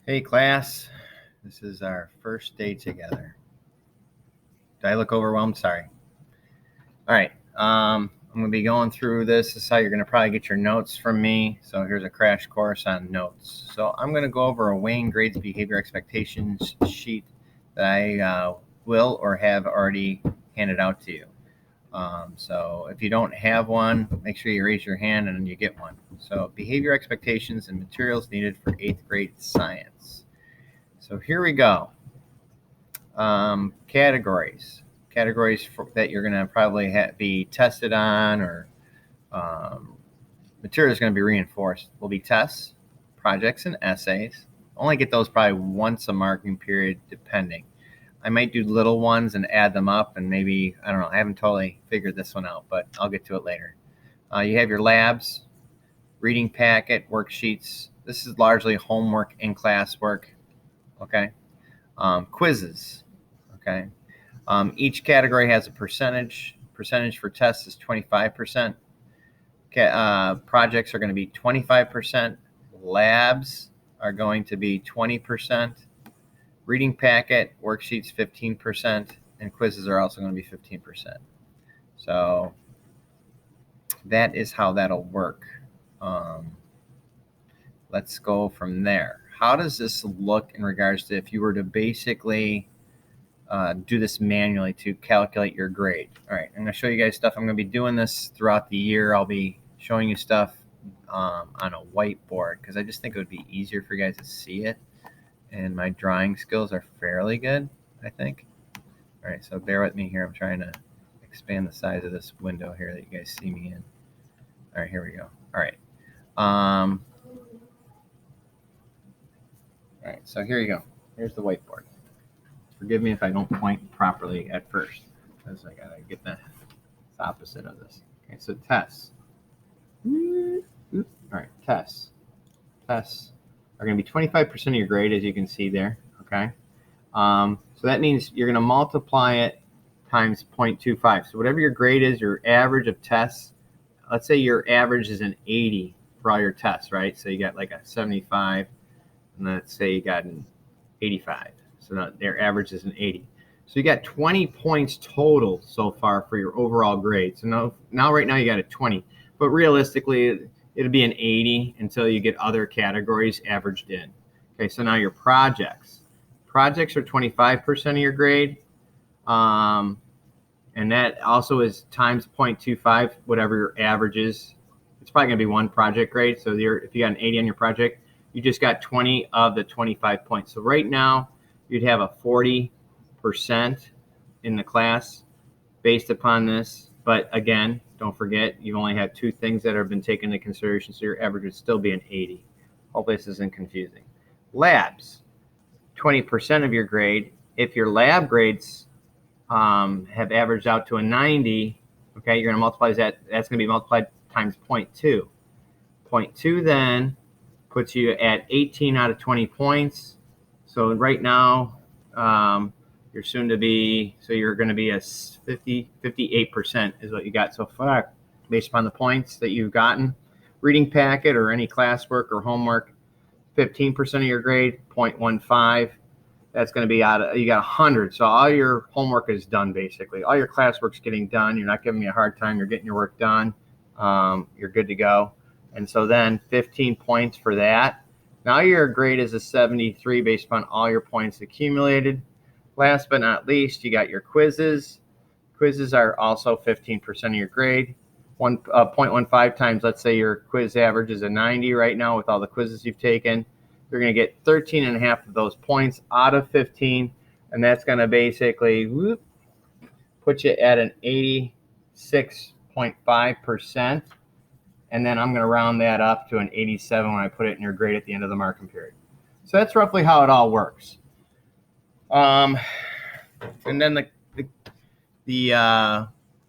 Hey class, this is our first day together. Did I look overwhelmed? Sorry. All right, I'm going to be going through this. This is how you're going to probably get your notes from me. So here's a crash course on notes. So I'm going to go over a weighing grades behavior expectations sheet that I will or have already handed out to you. So if you don't have one, make sure you raise your hand and you get one. So behavior expectations and materials needed for 8th grade science. So here we go. Categories that you're going to probably be tested on, or materials going to be reinforced will be tests, projects, and essays. Only get those probably once a marking period, depending. I might do little ones and add them up, and maybe, I don't know, I haven't totally figured this one out, but I'll get to it later. You have your labs, reading packet, worksheets. This is largely homework and classwork. Okay. Quizzes. Okay. Each category has a percentage. Percentage for tests is 25%. Projects are going to be 25%. Labs are going to be 20%. Reading packet, worksheets 15%, and quizzes are also going to be 15%. So that is how that'll work. Let's go from there. How does this look in regards to if you were to basically do this manually to calculate your grade? All right, I'm going to show you guys stuff. I'm going to be doing this throughout the year. I'll be showing you stuff on a whiteboard because I just think it would be easier for you guys to see it. And my drawing skills are fairly good, I think. All right, so bear with me here. I'm trying to expand the size of this window here that you guys see me in. All right, here we go. All right. All right, so here you go. Here's the whiteboard. Forgive me if I don't point properly at first, because I gotta get the opposite of this. Okay, so tests. All right, tests. Tests are going to be 25% of your grade, as you can see there. Okay, so that means you're going to multiply it times 0.25. So whatever your grade is, your average of tests. Let's say your average is an 80 for all your tests, right? So you got like a 75, and let's say you got an 85. So their average is an 80. So you got 20 points total so far for your overall grade. So now right now you got a 20, but realistically it'll be an 80 until you get other categories averaged in. Okay, so now your projects. Projects are 25% of your grade, and that also is times 0.25, whatever your average is. It's probably going to be one project grade. So if you got an 80 on your project, you just got 20 of the 25 points. So right now, you'd have a 40% in the class based upon this. But again, don't forget, you only have 2 things that have been taken into consideration, so your average would still be an 80. Hopefully this isn't confusing. Labs, 20% of your grade. If your lab grades have averaged out to a 90, okay, you're going to multiply that. That's going to be multiplied times 0.2. 0.2 then puts you at 18 out of 20 points. So right now, you're soon to be, so you're going to be a 58% is what you got so far based upon the points that you've gotten. Reading packet or any classwork or homework, 15% of your grade, 0.15. That's going to be you got 100. So all your homework is done basically. All your classwork's getting done. You're not giving me a hard time. You're getting your work done. You're good to go. And so then 15 points for that. Now your grade is a 73 based upon all your points accumulated. Last but not least, you got your quizzes. Quizzes are also 15% of your grade. 0.15 times, let's say your quiz average is a 90 right now with all the quizzes you've taken. You're going to get 13 and a half of those points out of 15, and that's going to basically put you at an 86.5%. And then I'm going to round that up to an 87 when I put it in your grade at the end of the marking period. So that's roughly how it all works. And then the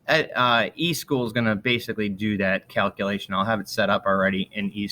eSchool is going to basically do that calculation. I'll have it set up already in eSchool.